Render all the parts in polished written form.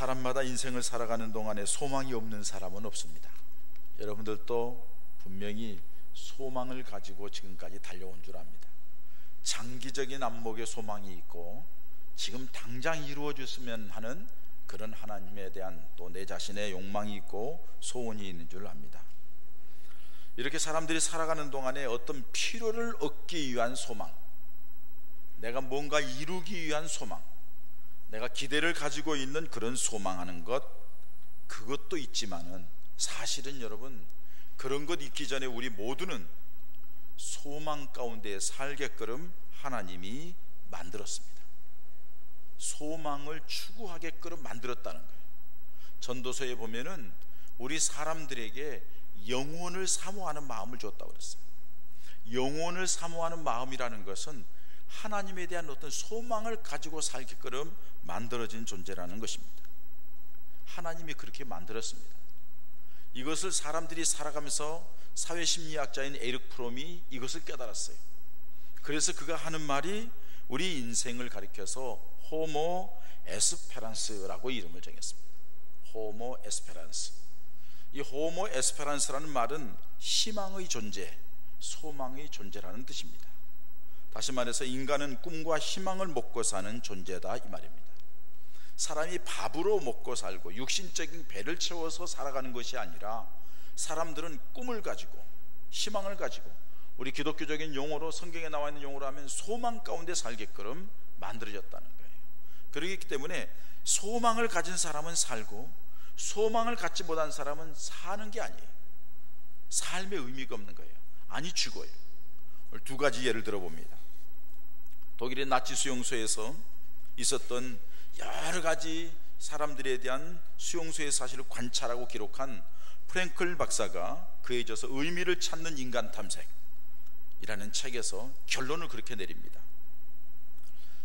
사람마다 인생을 살아가는 동안에 소망이 없는 사람은 없습니다. 여러분들도 분명히 소망을 가지고 지금까지 달려온 줄 압니다. 장기적인 안목의 소망이 있고 지금 당장 이루어졌으면 하는 그런 하나님에 대한 또 내 자신의 욕망이 있고 소원이 있는 줄 압니다. 이렇게 사람들이 살아가는 동안에 어떤 필요를 얻기 위한 소망, 내가 뭔가 이루기 위한 소망, 내가 기대를 가지고 있는 그런 소망하는 것, 그것도 있지만은 사실은 여러분, 그런 것 있기 전에 우리 모두는 소망 가운데 살게끔 하나님이 만들었습니다. 소망을 추구하게끔 만들었다는 거예요. 전도서에 보면은 우리 사람들에게 영혼을 사모하는 마음을 줬다고 그랬어요. 영혼을 사모하는 마음이라는 것은 하나님에 대한 어떤 소망을 가지고 살게끔 만들어진 존재라는 것입니다. 하나님이 그렇게 만들었습니다. 이것을 사람들이 살아가면서 사회심리학자인 에릭 프롬이 이것을 깨달았어요. 그래서 그가 하는 말이 우리 인생을 가리켜서 호모 에스페란스라고 이름을 정했습니다. 호모 에스페란스. 이 호모 에스페란스라는 말은 희망의 존재, 소망의 존재라는 뜻입니다. 다시 말해서 인간은 꿈과 희망을 먹고 사는 존재다 이 말입니다. 사람이 밥으로 먹고 살고 육신적인 배를 채워서 살아가는 것이 아니라 사람들은 꿈을 가지고 희망을 가지고, 우리 기독교적인 용어로, 성경에 나와 있는 용어로 하면 소망 가운데 살게끔 만들어졌다는 거예요. 그렇기 때문에 소망을 가진 사람은 살고 소망을 갖지 못한 사람은 사는 게 아니에요. 삶에 의미가 없는 거예요. 아니, 죽어요. 오늘 두 가지 예를 들어봅니다. 독일의 나치 수용소에서 있었던 여러 가지 사람들에 대한 수용소의 사실을 관찰하고 기록한 프랭클 박사가 그에 져서 의미를 찾는 인간 탐색이라는 책에서 결론을 그렇게 내립니다.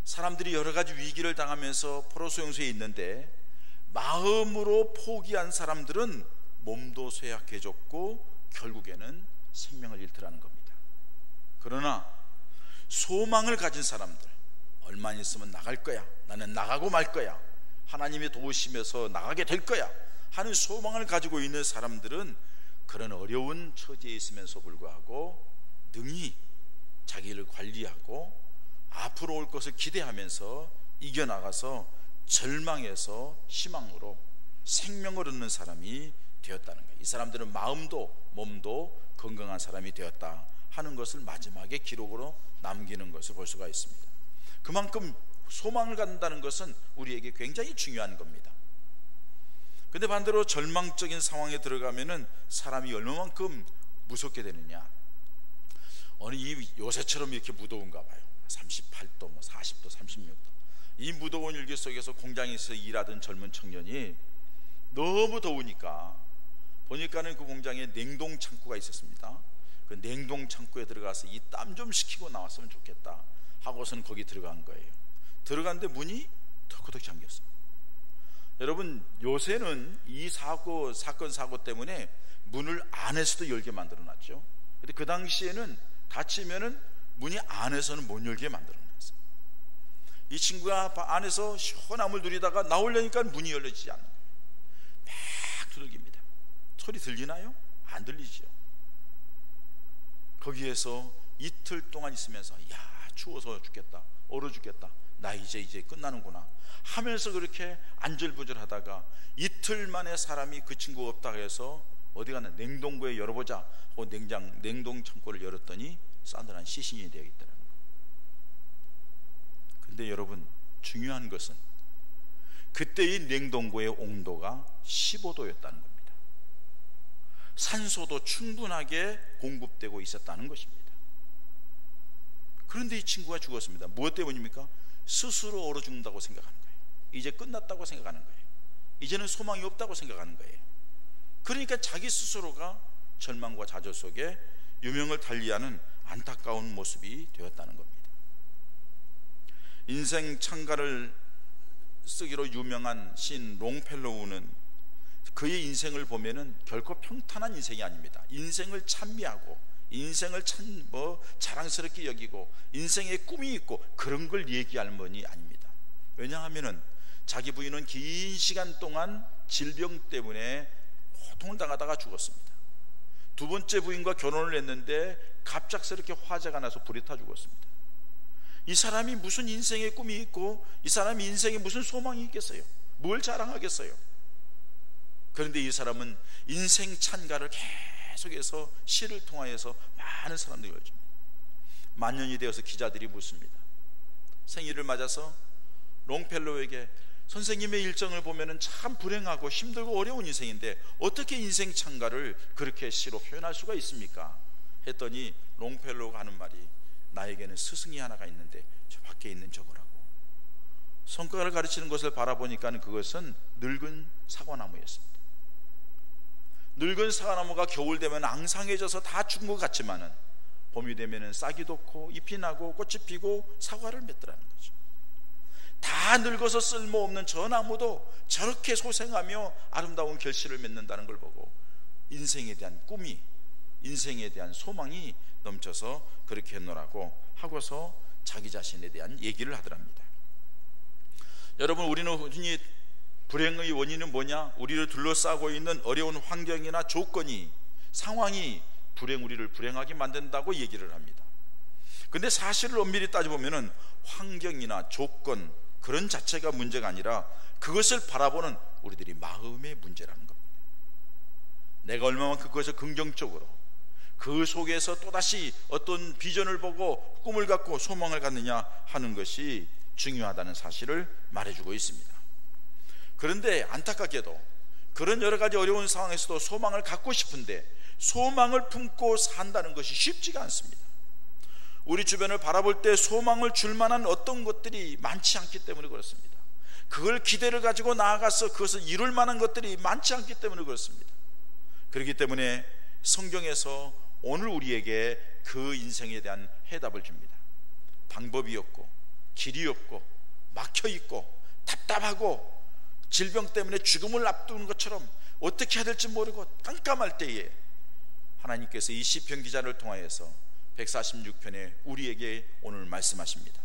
사람들이 여러 가지 위기를 당하면서 포로 수용소에 있는데 마음으로 포기한 사람들은 몸도 쇠약해졌고 결국에는 생명을 잃더라는 겁니다. 그러나 소망을 가진 사람들, 얼마 있으면 나갈 거야, 나는 나가고 말 거야, 하나님의 도우심에서 나가게 될 거야 하는 소망을 가지고 있는 사람들은 그런 어려운 처지에 있으면서 불구하고 능히 자기를 관리하고 앞으로 올 것을 기대하면서 이겨나가서 절망에서 희망으로 생명을 얻는 사람이 되었다는 거예요. 이 사람들은 마음도 몸도 건강한 사람이 되었다 하는 것을 마지막에 기록으로 남기는 것을 볼 수가 있습니다. 그만큼 소망을 갖는다는 것은 우리에게 굉장히 중요한 겁니다. 근데 반대로 절망적인 상황에 들어가면은 사람이 얼마만큼 무섭게 되느냐. 어느 이 요새처럼 이렇게 무더운가 봐요. 38도, 40도, 36도. 이 무더운 일기 속에서 공장에서 일하던 젊은 청년이 너무 더우니까 보니까는 그 공장에 냉동 창고가 있었습니다. 그 냉동 창고에 들어가서 이 땀 좀 식히고 나왔으면 좋겠다 하고서는 거기 들어간 거예요. 들어갔는데 문이 턱턱 잠겼어요. 여러분, 요새는 이 사건 사고 때문에 문을 안에서도 열게 만들어 놨죠. 근데 그 당시에는 닫히면은 문이 안에서는 못 열게 만들어 놨어요. 이 친구가 안에서 시원함을 누리다가 나오려니까 문이 열리지 않는 거예요. 막 두들깁니다. 소리 들리나요? 안 들리죠. 거기에서 이틀 동안 있으면서 야, 추워서 죽겠다, 얼어 죽겠다, 나 이제 끝나는구나 하면서 그렇게 안절부절하다가 이틀 만에 사람이 그 친구가 없다고 해서 어디 가나 냉동고에 열어보자 하고 냉동 창고를 열었더니 싸늘한 시신이 되어 있더라는 거예요. 근데 여러분, 중요한 것은 그때의 냉동고의 온도가 15도였다는 겁니다. 산소도 충분하게 공급되고 있었다는 것입니다. 그런데 이 친구가 죽었습니다. 무엇 때문입니까? 스스로 얼어 죽는다고 생각하는 거예요. 이제 끝났다고 생각하는 거예요. 이제는 소망이 없다고 생각하는 거예요. 그러니까 자기 스스로가 절망과 좌절 속에 유명을 달리하는 안타까운 모습이 되었다는 겁니다. 인생 찬가를 쓰기로 유명한 시인 롱펠로우는 그의 인생을 보면은 결코 평탄한 인생이 아닙니다. 인생을 찬미하고 인생을 자랑스럽게 여기고 인생에 꿈이 있고 그런 걸 얘기할 분이 아닙니다. 왜냐하면은 자기 부인은 긴 시간 동안 질병 때문에 고통을 당하다가 죽었습니다. 두 번째 부인과 결혼을 했는데 갑작스럽게 화재가 나서 불이 타 죽었습니다. 이 사람이 무슨 인생의 꿈이 있고 이 사람이 인생에 무슨 소망이 있겠어요? 뭘 자랑하겠어요? 그런데 이 사람은 인생 찬가를 계속해서 시를 통하여서 많은 사람들이 열줍니다. 만년이 되어서 기자들이 묻습니다. 생일을 맞아서 롱펠로우에게 선생님의 일정을 보면 참 불행하고 힘들고 어려운 인생인데 어떻게 인생 찬가를 그렇게 시로 표현할 수가 있습니까? 했더니 롱펠로우가 하는 말이, 나에게는 스승이 하나가 있는데 저 밖에 있는 저거라고. 손가락을 가르치는 것을 바라보니까 그것은 늙은 사과나무였습니다. 늙은 사과나무가 겨울 되면 앙상해져서 다 죽은 것 같지만은 봄이 되면 싹이 돋고 잎이 나고 꽃이 피고 사과를 맺더라는 거죠. 다 늙어서 쓸모없는 저 나무도 저렇게 소생하며 아름다운 결실을 맺는다는 걸 보고 인생에 대한 꿈이, 인생에 대한 소망이 넘쳐서 그렇게 했노라고 하고서 자기 자신에 대한 얘기를 하더랍니다. 여러분, 우리는 흔히 불행의 원인은 뭐냐? 우리를 둘러싸고 있는 어려운 환경이나 조건이, 상황이 우리를 불행하게 만든다고 얘기를 합니다. 근데 사실을 엄밀히 따져보면 환경이나 조건, 그런 자체가 문제가 아니라 그것을 바라보는 우리들이 마음의 문제라는 겁니다. 내가 얼마만큼 그것을 긍정적으로, 그 속에서 또다시 어떤 비전을 보고 꿈을 갖고 소망을 갖느냐 하는 것이 중요하다는 사실을 말해주고 있습니다. 그런데 안타깝게도 그런 여러 가지 어려운 상황에서도 소망을 갖고 싶은데 소망을 품고 산다는 것이 쉽지가 않습니다. 우리 주변을 바라볼 때 소망을 줄 만한 어떤 것들이 많지 않기 때문에 그렇습니다. 그걸 기대를 가지고 나아가서 그것을 이룰 만한 것들이 많지 않기 때문에 그렇습니다. 그렇기 때문에 성경에서 오늘 우리에게 그 인생에 대한 해답을 줍니다. 방법이 없고 길이 없고 막혀있고 답답하고 질병 때문에 죽음을 앞두는 것처럼 어떻게 해야 될지 모르고 깜깜할 때에 하나님께서 이 시편 기자를 통하여서 146편에 우리에게 오늘 말씀하십니다.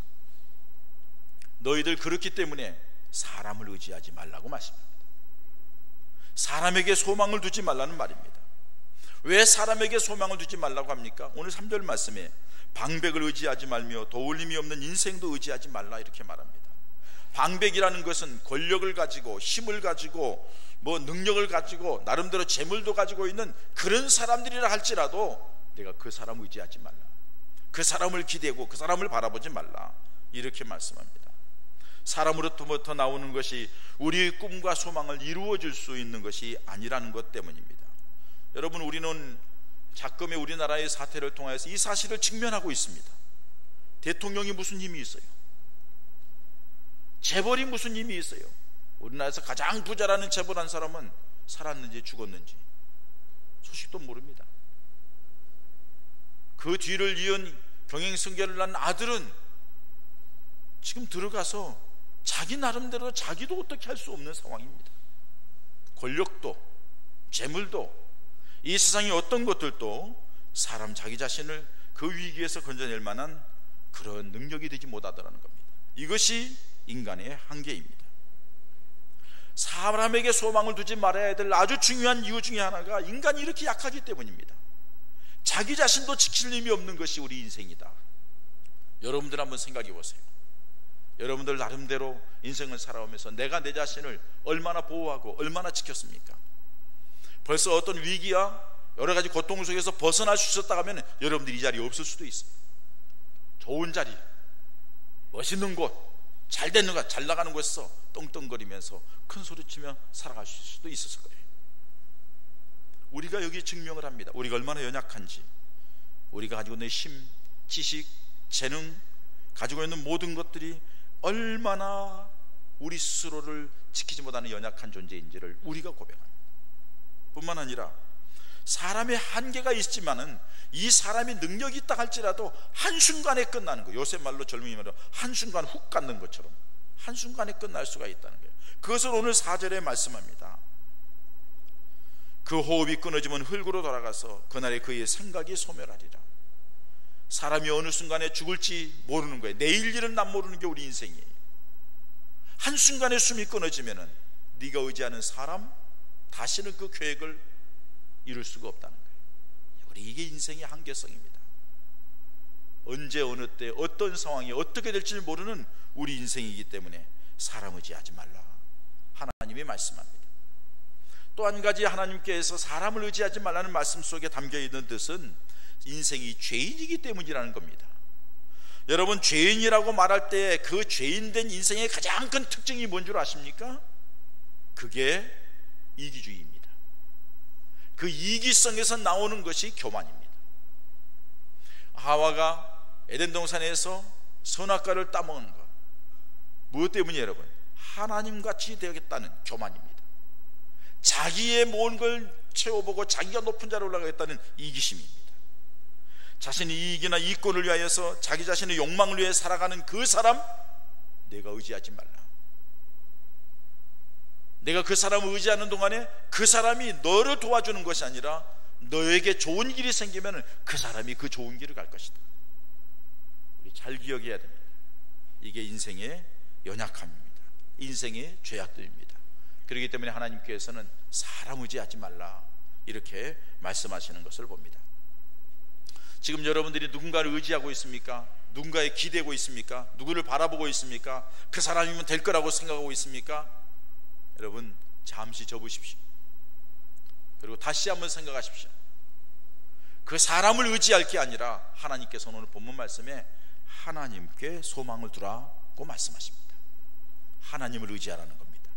너희들 그렇기 때문에 사람을 의지하지 말라고 말씀합니다. 사람에게 소망을 두지 말라는 말입니다. 왜 사람에게 소망을 두지 말라고 합니까? 오늘 3절 말씀에 방백을 의지하지 말며 도울림이 없는 인생도 의지하지 말라 이렇게 말합니다. 방백이라는 것은 권력을 가지고 힘을 가지고 능력을 가지고 나름대로 재물도 가지고 있는 그런 사람들이라 할지라도 내가 그 사람을 의지하지 말라, 그 사람을 기대고 그 사람을 바라보지 말라 이렇게 말씀합니다. 사람으로부터 나오는 것이 우리의 꿈과 소망을 이루어 줄 수 있는 것이 아니라는 것 때문입니다. 여러분, 우리는 작금의 우리나라의 사태를 통해서 이 사실을 직면하고 있습니다. 대통령이 무슨 힘이 있어요? 재벌이 무슨 힘이 있어요? 우리나라에서 가장 부자라는 재벌 한 사람은 살았는지 죽었는지 소식도 모릅니다. 그 뒤를 이은 경행승계를 낳은 아들은 지금 들어가서 자기 나름대로 자기도 어떻게 할 수 없는 상황입니다. 권력도 재물도 이 세상의 어떤 것들도 사람 자기 자신을 그 위기에서 건져낼 만한 그런 능력이 되지 못하더라는 겁니다. 이것이 인간의 한계입니다. 사람에게 소망을 두지 말아야 될 아주 중요한 이유 중에 하나가 인간이 이렇게 약하기 때문입니다. 자기 자신도 지킬 힘이 없는 것이 우리 인생이다. 여러분들 한번 생각해 보세요. 여러분들 나름대로 인생을 살아오면서 내가 내 자신을 얼마나 보호하고 얼마나 지켰습니까? 벌써 어떤 위기와 여러 가지 고통 속에서 벗어날 수 있었다고 하면 여러분들이 이 자리에 없을 수도 있어요. 좋은 자리, 멋있는 곳, 잘 되는 것, 잘 나가는 곳에서 떵떵거리면서 큰 소리치며 살아가실 수도 있었을 거예요. 우리가 여기 증명을 합니다. 우리가 얼마나 연약한지, 우리가 가지고 있는 힘, 지식, 재능, 가지고 있는 모든 것들이 얼마나 우리 스스로를 지키지 못하는 연약한 존재인지를 우리가 고백합니다. 뿐만 아니라 사람의 한계가 있지만은 이 사람이 능력이 있다 할지라도 한순간에 끝나는 거예요. 요새 말로 젊은이 말로 한순간 훅 갖는 것처럼 한순간에 끝날 수가 있다는 거예요. 그것을 오늘 4절에 말씀합니다. 그 호흡이 끊어지면 흙으로 돌아가서 그날에 그의 생각이 소멸하리라. 사람이 어느 순간에 죽을지 모르는 거예요. 내일 일은 난 모르는 게 우리 인생이에요. 한순간에 숨이 끊어지면은 네가 의지하는 사람, 다시는 그 계획을 이룰 수가 없다는 거예요. 우리 이게 인생의 한계성입니다. 언제 어느 때 어떤 상황이 어떻게 될지 모르는 우리 인생이기 때문에 사람 의지하지 말라, 하나님이 말씀합니다. 또 한 가지 하나님께서 사람을 의지하지 말라는 말씀 속에 담겨있는 뜻은 인생이 죄인이기 때문이라는 겁니다. 여러분, 죄인이라고 말할 때 그 죄인된 인생의 가장 큰 특징이 뭔 줄 아십니까? 그게 이기주의입니다. 그 이기성에서 나오는 것이 교만입니다. 하와가 에덴 동산에서 선악과를 따먹은 것, 무엇 때문이에요 여러분? 하나님같이 되겠다는 교만입니다. 자기의 모든 걸 채워보고 자기가 높은 자리에 올라가겠다는 이기심입니다. 자신의 이익이나 이권을 위하여서 자기 자신의 욕망을 위해 살아가는 그 사람, 내가 의지하지 말라. 내가 그 사람을 의지하는 동안에 그 사람이 너를 도와주는 것이 아니라 너에게 좋은 일이 생기면 그 사람이 그 좋은 길을 갈 것이다. 우리 잘 기억해야 됩니다. 이게 인생의 연약함입니다. 인생의 죄악들입니다. 그렇기 때문에 하나님께서는 사람 의지하지 말라, 이렇게 말씀하시는 것을 봅니다. 지금 여러분들이 누군가를 의지하고 있습니까? 누군가에 기대고 있습니까? 누구를 바라보고 있습니까? 그 사람이면 될 거라고 생각하고 있습니까? 여러분, 잠시 접으십시오. 그리고 다시 한번 생각하십시오. 그 사람을 의지할 게 아니라 하나님께서 오늘 본문 말씀에 하나님께 소망을 두라고 말씀하십니다. 하나님을 의지하라는 겁니다.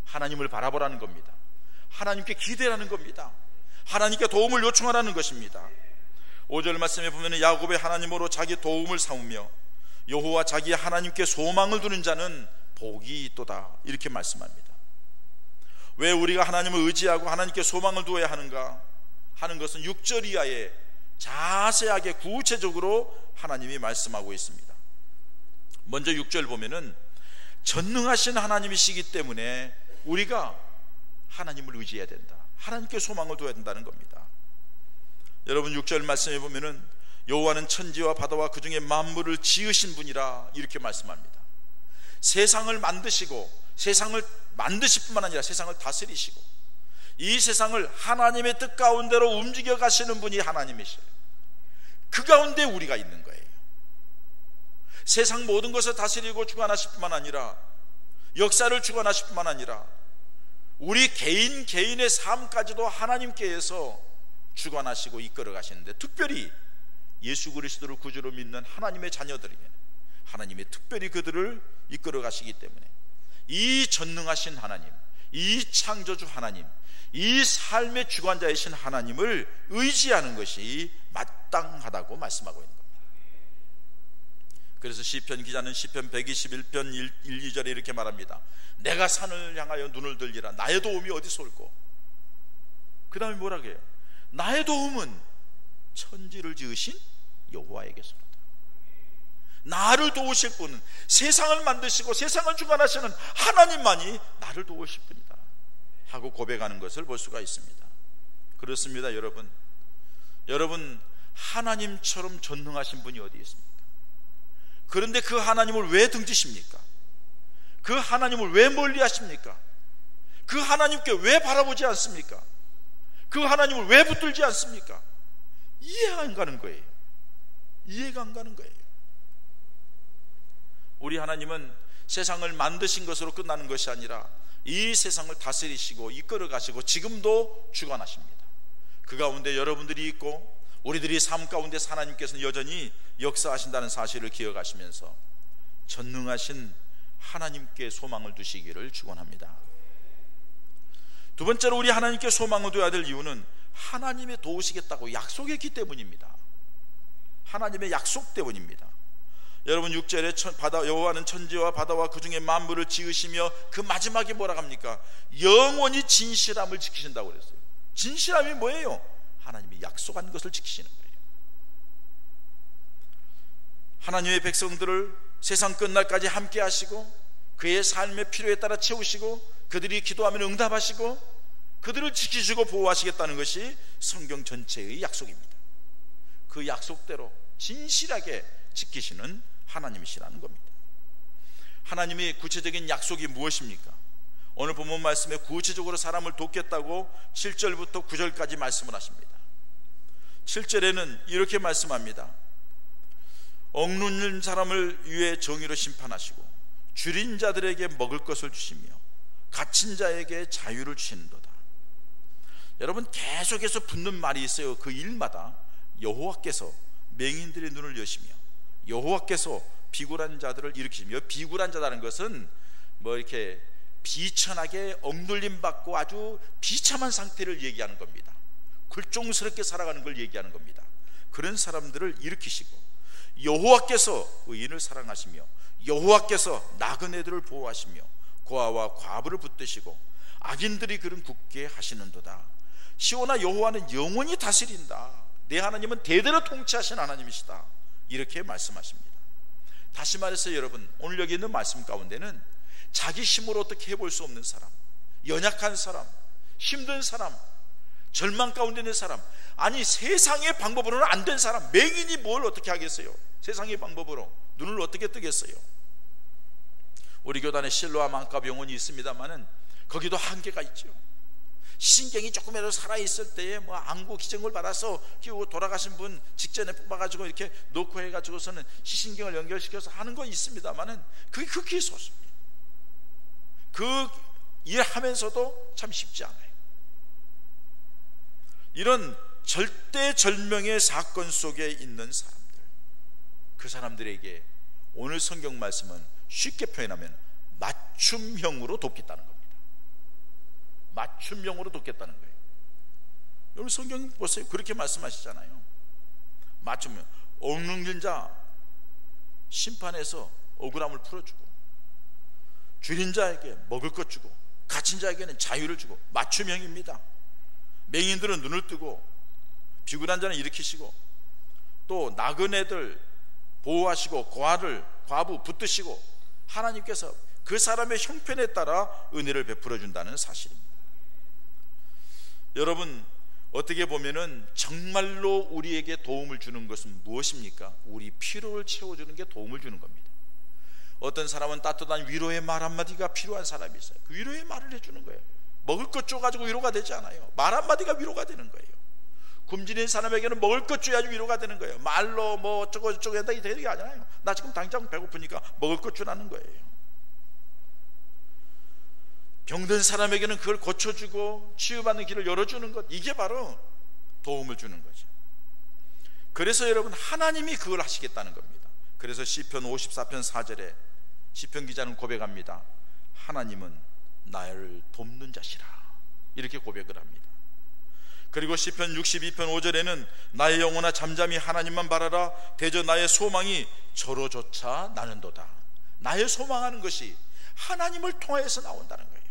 하나님을 바라보라는 겁니다. 하나님께 기대라는 겁니다. 하나님께 도움을 요청하라는 것입니다. 5절 말씀에 보면 야곱의 하나님으로 자기 도움을 삼으며 여호와 자기 하나님께 소망을 두는 자는 복이 있도다, 이렇게 말씀합니다. 왜 우리가 하나님을 의지하고 하나님께 소망을 두어야 하는가 하는 것은 6절 이하에 자세하게 구체적으로 하나님이 말씀하고 있습니다. 먼저 6절 보면은 전능하신 하나님이시기 때문에 우리가 하나님을 의지해야 된다, 하나님께 소망을 두어야 된다는 겁니다. 여러분, 6절 말씀에 보면은 여호와는 천지와 바다와 그 중에 만물을 지으신 분이라, 이렇게 말씀합니다. 세상을 만드시고 세상을 만드실 뿐만 아니라 세상을 다스리시고 이 세상을 하나님의 뜻 가운데로 움직여 가시는 분이 하나님이시에요. 그 가운데 우리가 있는 거예요. 세상 모든 것을 다스리고 주관하실 뿐만 아니라 역사를 주관하실 뿐만 아니라 우리 개인의 삶까지도 하나님께서 주관하시고 이끌어 가시는데, 특별히 예수 그리스도를 구주로 믿는 하나님의 자녀들에게는 하나님이 특별히 그들을 이끌어 가시기 때문에 이 전능하신 하나님, 이 창조주 하나님, 이 삶의 주관자이신 하나님을 의지하는 것이 마땅하다고 말씀하고 있는 겁니다. 그래서 시편 기자는 시편 121편 1, 2절에 이렇게 말합니다. 내가 산을 향하여 눈을 들리라. 나의 도움이 어디서 올꼬? 그 다음에 뭐라고 해요? 나의 도움은 천지를 지으신 여호와에게서로다. 나를 도우실 분은, 세상을 만드시고 세상을 주관하시는 하나님만이 나를 도우실 분이다 하고 고백하는 것을 볼 수가 있습니다. 그렇습니다. 여러분 하나님처럼 전능하신 분이 어디 있습니까? 그런데 그 하나님을 왜 등지십니까? 그 하나님을 왜 멀리 하십니까? 그 하나님께 왜 바라보지 않습니까? 그 하나님을 왜 붙들지 않습니까? 이해가 안 가는 거예요. 이해가 안 가는 거예요. 우리 하나님은 세상을 만드신 것으로 끝나는 것이 아니라 이 세상을 다스리시고 이끌어 가시고 지금도 주관하십니다. 그 가운데 여러분들이 있고 우리들이 삶 가운데 하나님께서는 여전히 역사하신다는 사실을 기억하시면서 전능하신 하나님께 소망을 두시기를 축원합니다. 두 번째로 우리 하나님께 소망을 둬야 될 이유는 하나님의 도우시겠다고 약속했기 때문입니다. 하나님의 약속 때문입니다. 여러분 6절에 여호와는 천지와 바다와 그 중에 만물을 지으시며, 그 마지막에 뭐라 합니까? 영원히 진실함을 지키신다고 그랬어요. 진실함이 뭐예요? 하나님이 약속한 것을 지키시는 거예요. 하나님의 백성들을 세상 끝날까지 함께 하시고 그의 삶의 필요에 따라 채우시고 그들이 기도하면 응답하시고 그들을 지키시고 보호하시겠다는 것이 성경 전체의 약속입니다. 그 약속대로 진실하게 지키시는 하나님이시라는 겁니다. 하나님의 구체적인 약속이 무엇입니까? 오늘 본문 말씀에 구체적으로 사람을 돕겠다고 7절부터 9절까지 말씀을 하십니다. 7절에는 이렇게 말씀합니다. 억눌린 사람을 위해 정의로 심판하시고 줄인 자들에게 먹을 것을 주시며 갇힌 자에게 자유를 주시는도다. 여러분, 계속해서 붙는 말이 있어요. 그 일마다 여호와께서 맹인들의 눈을 여시며 여호와께서 비굴한 자들을 일으키시며, 비굴한 자라는 것은 뭐 이렇게 비천하게 억눌림 받고 아주 비참한 상태를 얘기하는 겁니다. 굴종스럽게 살아가는 걸 얘기하는 겁니다. 그런 사람들을 일으키시고 여호와께서 의인을 사랑하시며 여호와께서 나그네들을 보호하시며 고아와 과부를 붙드시고 악인들이 그런 굳게 하시는도다. 시온아, 여호와는 영원히 다스린다. 내 하나님은 대대로 통치하신 하나님이시다. 이렇게 말씀하십니다. 다시 말해서 여러분, 오늘 여기 있는 말씀 가운데는 자기 힘으로 어떻게 해볼 수 없는 사람, 연약한 사람, 힘든 사람, 절망 가운데 있는 사람, 아니 세상의 방법으로는 안 된 사람, 맹인이 뭘 어떻게 하겠어요? 세상의 방법으로 눈을 어떻게 뜨겠어요? 우리 교단에 실로암 안과병원이 있습니다만은 거기도 한계가 있죠. 신경이 조금이라도 살아있을 때에 뭐 안구 기증을 받아서 키우고 돌아가신 분 직전에 뽑아가지고 이렇게 놓고 해가지고서는 시신경을 연결시켜서 하는 건 있습니다만은 그게 극히 소수입니다. 그 일하면서도 참 쉽지 않아요. 이런 절대절명의 사건 속에 있는 사람들, 그 사람들에게 오늘 성경 말씀은 쉽게 표현하면 맞춤형으로 돕겠다는 겁니다. 맞춤형으로 돕겠다는 거예요. 여러분, 성경 보세요. 그렇게 말씀하시잖아요. 맞춤형. 억눌린 자 심판해서 억울함을 풀어주고, 줄인 자에게 먹을 것 주고, 갇힌 자에게는 자유를 주고, 맞춤형입니다. 맹인들은 눈을 뜨고 비굴한 자는 일으키시고, 또 나그네들 보호하시고 과부 붙드시고, 하나님께서 그 사람의 형편에 따라 은혜를 베풀어 준다는 사실입니다. 여러분, 어떻게 보면은 정말로 우리에게 도움을 주는 것은 무엇입니까? 우리 필요를 채워주는 게 도움을 주는 겁니다. 어떤 사람은 따뜻한 위로의 말 한마디가 필요한 사람이 있어요. 그 위로의 말을 해주는 거예요. 먹을 것 줘가지고 위로가 되지 않아요. 말 한마디가 위로가 되는 거예요. 굶주린 사람에게는 먹을 것 줘야지 위로가 되는 거예요. 말로 뭐 어쩌고 저쩌고 한다 되는 게 아니라요. 나 지금 당장 배고프니까 먹을 것 주라는 거예요. 병든 사람에게는 그걸 고쳐주고 치유받는 길을 열어주는 것, 이게 바로 도움을 주는 거죠. 그래서 여러분, 하나님이 그걸 하시겠다는 겁니다. 그래서 시편 54편 4절에 시편 기자는 고백합니다. 하나님은 나를 돕는 자시라, 이렇게 고백을 합니다. 그리고 시편 62편 5절에는 나의 영혼아 잠잠히 하나님만 바라라. 대저 나의 소망이 저로조차 나는도다. 나의 소망하는 것이 하나님을 통해서 나온다는 거예요.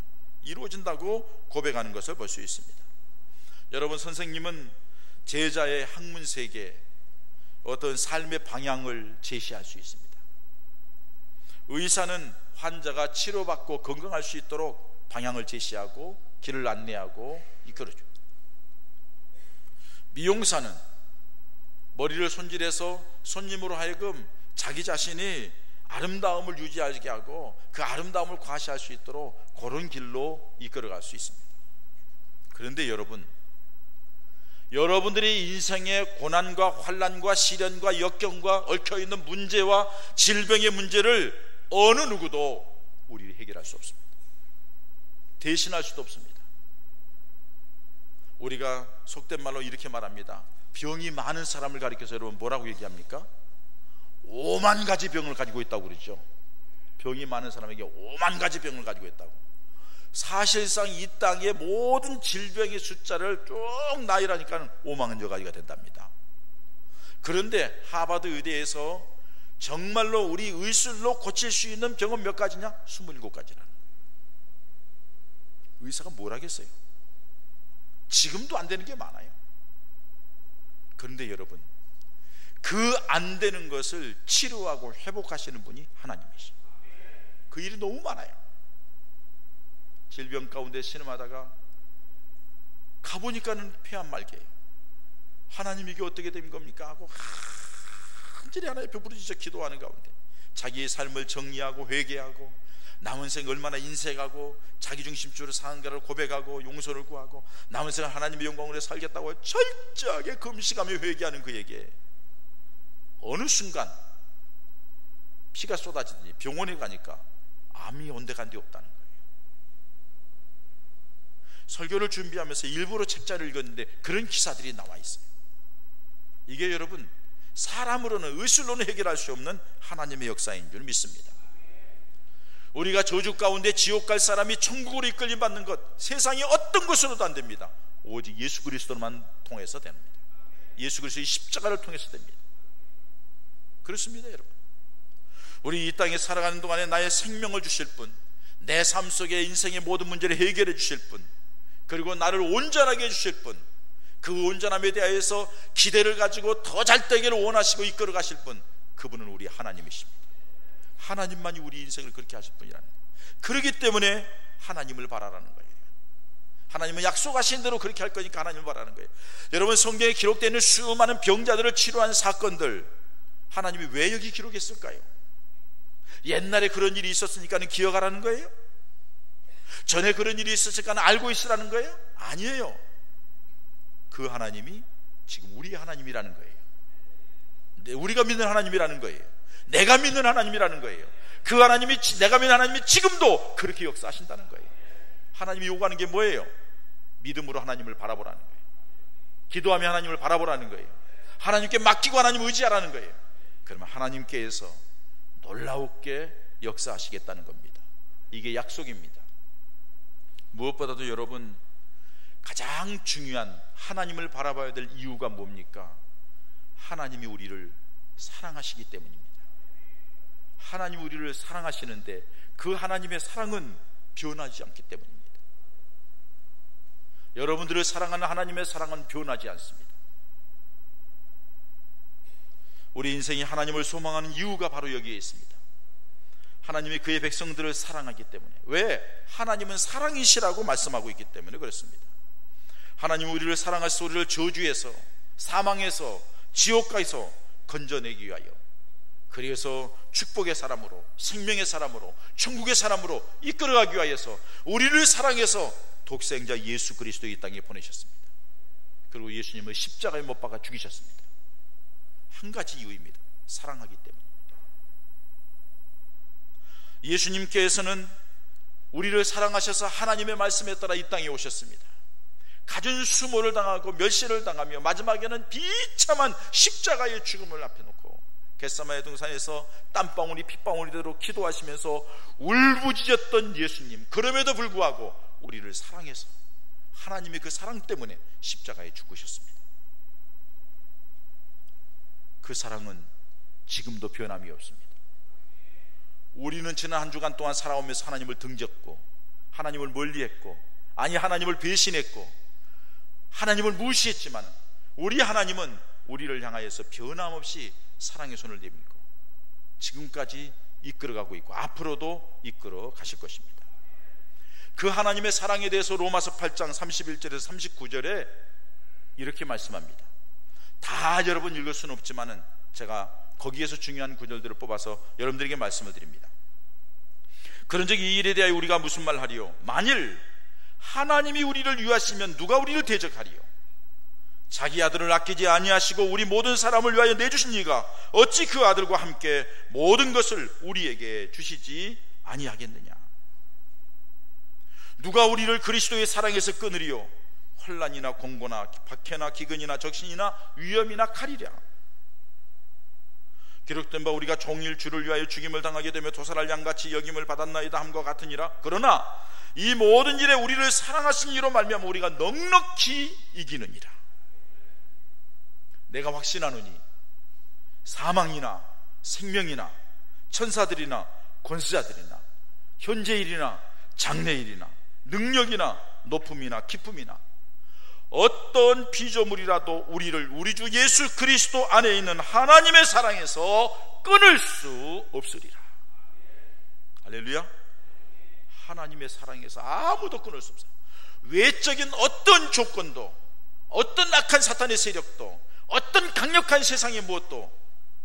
이루어진다고 고백하는 것을 볼 수 있습니다. 여러분, 선생님은 제자의 학문세계, 어떤 삶의 방향을 제시할 수 있습니다. 의사는 환자가 치료받고 건강할 수 있도록 방향을 제시하고 길을 안내하고 이끌어줍니다. 미용사는 머리를 손질해서 손님으로 하여금 자기 자신이 아름다움을 유지하게 하고 그 아름다움을 과시할 수 있도록 그런 길로 이끌어갈 수 있습니다. 그런데 여러분들이 인생의 고난과 환난과 시련과 역경과 얽혀있는 문제와 질병의 문제를 어느 누구도 우리를 해결할 수 없습니다. 대신할 수도 없습니다. 우리가 속된 말로 이렇게 말합니다. 병이 많은 사람을 가리켜서 여러분 뭐라고 얘기합니까? 5만 가지 병을 가지고 있다고 그러죠. 병이 많은 사람에게 5만 가지 병을 가지고 있다고. 사실상 이 땅의 모든 질병의 숫자를 쭉 나열하니까 5만여 가지가 된답니다. 그런데 하버드 의대에서 정말로 우리 의술로 고칠 수 있는 병은 몇 가지냐? 27가지라는 거예요. 의사가 뭘 하겠어요? 지금도 안 되는 게 많아요. 그런데 여러분, 그 안 되는 것을 치료하고 회복하시는 분이 하나님이시죠. 그 일이 너무 많아요. 질병 가운데 신음하다가 가보니까는 폐암 말기예요. 하나님, 이게 어떻게 된 겁니까? 하고 한절이 하나님 벼부르짖어 기도하는 가운데 자기의 삶을 정리하고 회개하고 남은 생 얼마나 인색하고 자기중심적으로 사는가를 고백하고 용서를 구하고 남은 생을 하나님의 영광으로 살겠다고 철저하게 금식하며 회개하는 그에게 어느 순간 피가 쏟아지더니 병원에 가니까 암이 온데간데 없다는 거예요. 설교를 준비하면서 일부러 책자를 읽었는데 그런 기사들이 나와 있어요. 이게 여러분 사람으로는 의술로는 해결할 수 없는 하나님의 역사인 줄 믿습니다. 우리가 저주 가운데 지옥 갈 사람이 천국으로 이끌림 받는 것 세상의 어떤 것으로도 안 됩니다. 오직 예수 그리스도만 통해서 됩니다. 예수 그리스도의 십자가를 통해서 됩니다. 그렇습니다 여러분. 우리 이 땅에 살아가는 동안에 나의 생명을 주실 분, 내 삶 속에 인생의 모든 문제를 해결해 주실 분, 그리고 나를 온전하게 해주실 분, 그 온전함에 대하여서 기대를 가지고 더 잘되기를 원하시고 이끌어 가실 분, 그분은 우리 하나님이십니다. 하나님만이 우리 인생을 그렇게 하실 분이라는 거예요. 그렇기 때문에 하나님을 바라라는 거예요. 하나님은 약속하신 대로 그렇게 할 거니까 하나님을 바라는 거예요. 여러분 성경에 기록되어 있는 수많은 병자들을 치료한 사건들, 하나님이 왜 여기 기록했을까요? 옛날에 그런 일이 있었으니까는 기억하라는 거예요? 전에 그런 일이 있었으니까 알고 있으라는 거예요? 아니에요. 그 하나님이 지금 우리 하나님이라는 거예요. 우리가 믿는 하나님이라는 거예요. 내가 믿는 하나님이라는 거예요. 그 하나님이, 내가 믿는 하나님이 지금도 그렇게 역사하신다는 거예요. 하나님이 요구하는 게 뭐예요? 믿음으로 하나님을 바라보라는 거예요. 기도하며 하나님을 바라보라는 거예요. 하나님께 맡기고 하나님을 의지하라는 거예요. 그러면 하나님께서 놀라웠게 역사하시겠다는 겁니다. 이게 약속입니다. 무엇보다도 여러분 가장 중요한 하나님을 바라봐야 될 이유가 뭡니까? 하나님이 우리를 사랑하시기 때문입니다. 하나님이 우리를 사랑하시는데 그 하나님의 사랑은 변하지 않기 때문입니다. 여러분들을 사랑하는 하나님의 사랑은 변하지 않습니다. 우리 인생이 하나님을 소망하는 이유가 바로 여기에 있습니다. 하나님이 그의 백성들을 사랑하기 때문에. 왜? 하나님은 사랑이시라고 말씀하고 있기 때문에 그렇습니다. 하나님은 우리를 사랑하셔서 우리를 저주에서, 사망에서, 지옥가에서 건져내기 위하여, 그래서 축복의 사람으로, 생명의 사람으로, 천국의 사람으로 이끌어가기 위하여서 우리를 사랑해서 독생자 예수 그리스도 이 땅에 보내셨습니다. 그리고 예수님을 십자가에 못 박아 죽이셨습니다. 한 가지 이유입니다. 사랑하기 때문입니다. 예수님께서는 우리를 사랑하셔서 하나님의 말씀에 따라 이 땅에 오셨습니다. 갖은 수모를 당하고 멸시를 당하며 마지막에는 비참한 십자가의 죽음을 앞에 놓고 겟세마네 동산에서 땀방울이 핏방울이 되도록 기도하시면서 울부짖었던 예수님, 그럼에도 불구하고 우리를 사랑해서 하나님의 그 사랑 때문에 십자가에 죽으셨습니다. 그 사랑은 지금도 변함이 없습니다. 우리는 지난 한 주간 동안 살아오면서 하나님을 등졌고 하나님을 멀리했고, 아니 하나님을 배신했고 하나님을 무시했지만 우리 하나님은 우리를 향하여서 변함없이 사랑의 손을 내밀고 지금까지 이끌어가고 있고 앞으로도 이끌어 가실 것입니다. 그 하나님의 사랑에 대해서 로마서 8장 31절에서 39절에 이렇게 말씀합니다. 다 여러분 읽을 수는 없지만은 제가 거기에서 중요한 구절들을 뽑아서 여러분들에게 말씀을 드립니다. 그런즉 이 일에 대하여 우리가 무슨 말 하리요? 만일 하나님이 우리를 위하시면 누가 우리를 대적하리요? 자기 아들을 아끼지 아니하시고 우리 모든 사람을 위하여 내주신 이가 어찌 그 아들과 함께 모든 것을 우리에게 주시지 아니하겠느냐? 누가 우리를 그리스도의 사랑에서 끊으리요? 환난이나 공고나 박해나 기근이나 적신이나 위험이나 칼이랴. 기록된 바 우리가 종일 주를 위하여 죽임을 당하게 되며 도살할 양같이 여김을 받았나이다 함과 같으니라. 그러나 이 모든 일에 우리를 사랑하신 이로 말미암아 우리가 넉넉히 이기느니라. 내가 확신하노니 사망이나 생명이나 천사들이나 권세자들이나 현재일이나 장래일이나 능력이나 높음이나 기쁨이나 어떤 피조물이라도 우리를 우리 주 예수 그리스도 안에 있는 하나님의 사랑에서 끊을 수 없으리라. 할렐루야. 하나님의 사랑에서 아무도 끊을 수 없어요. 외적인 어떤 조건도, 어떤 악한 사탄의 세력도, 어떤 강력한 세상의 무엇도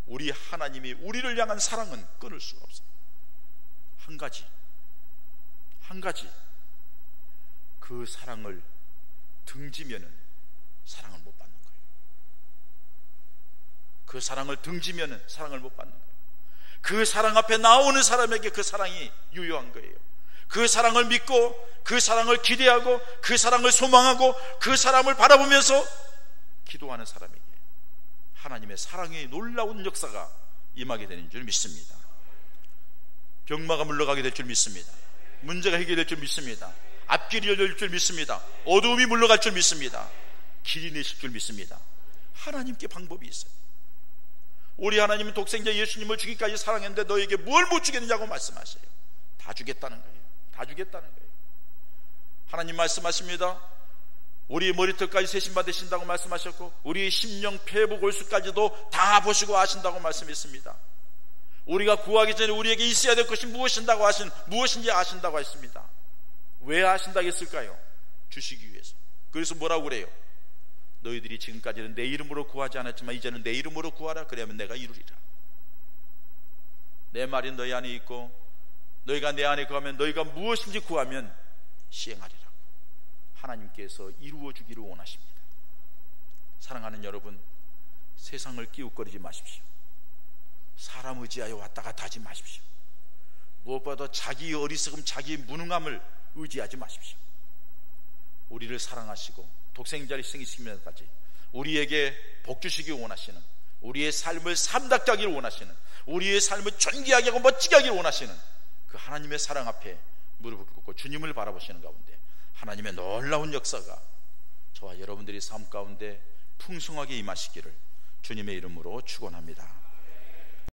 우리 하나님이 우리를 향한 사랑은 끊을 수가 없어요. 한 가지 그 사랑을 등지면은 사랑을 못 받는 거예요. 그 사랑을 등지면은 사랑을 못 받는 거예요. 그 사랑 앞에 나오는 사람에게 그 사랑이 유효한 거예요. 그 사랑을 믿고 그 사랑을 기대하고 그 사랑을 소망하고 그 사람을 바라보면서 기도하는 사람에게 하나님의 사랑의 놀라운 역사가 임하게 되는 줄 믿습니다. 병마가 물러가게 될 줄 믿습니다. 문제가 해결될 줄 믿습니다. 앞길이 열릴 줄 믿습니다. 어두움이 물러갈 줄 믿습니다. 길이 내실 줄 믿습니다. 하나님께 방법이 있어요. 우리 하나님은 독생자 예수님을 주기까지 사랑했는데 너에게 뭘 못 주겠느냐고 말씀하세요. 다 주겠다는 거예요. 다 주겠다는 거예요. 하나님 말씀하십니다. 우리의 머리털까지 세심받으신다고 말씀하셨고 우리의 심령 폐부 골수까지도 다 보시고 아신다고 말씀했습니다. 우리가 구하기 전에 우리에게 있어야 될 것이 무엇인지 아신다고 했습니다. 왜 아신다고 했을까요? 주시기 위해서. 그래서 뭐라고 그래요? 너희들이 지금까지는 내 이름으로 구하지 않았지만 이제는 내 이름으로 구하라. 그러면 내가 이루리라. 내 말이 너희 안에 있고 너희가 내 안에 거하면 너희가 무엇인지 구하면 시행하리라고 하나님께서 이루어 주기를 원하십니다. 사랑하는 여러분, 세상을 끼웃거리지 마십시오. 사람 의지하여 왔다 갔다 하지 마십시오. 무엇보다 자기 어리석음, 자기 무능함을 의지하지 마십시오. 우리를 사랑하시고 독생자를 생기시면까지 우리에게 복 주시기 원하시는, 우리의 삶을 삼답게 하기를 원하시는, 우리의 삶을 존귀하게 하고 멋지게 하기를 원하시는 그 하나님의 사랑 앞에 무릎을 꿇고 주님을 바라보시는 가운데 하나님의 놀라운 역사가 저와 여러분들의 삶 가운데 풍성하게 임하시기를 주님의 이름으로 축원합니다.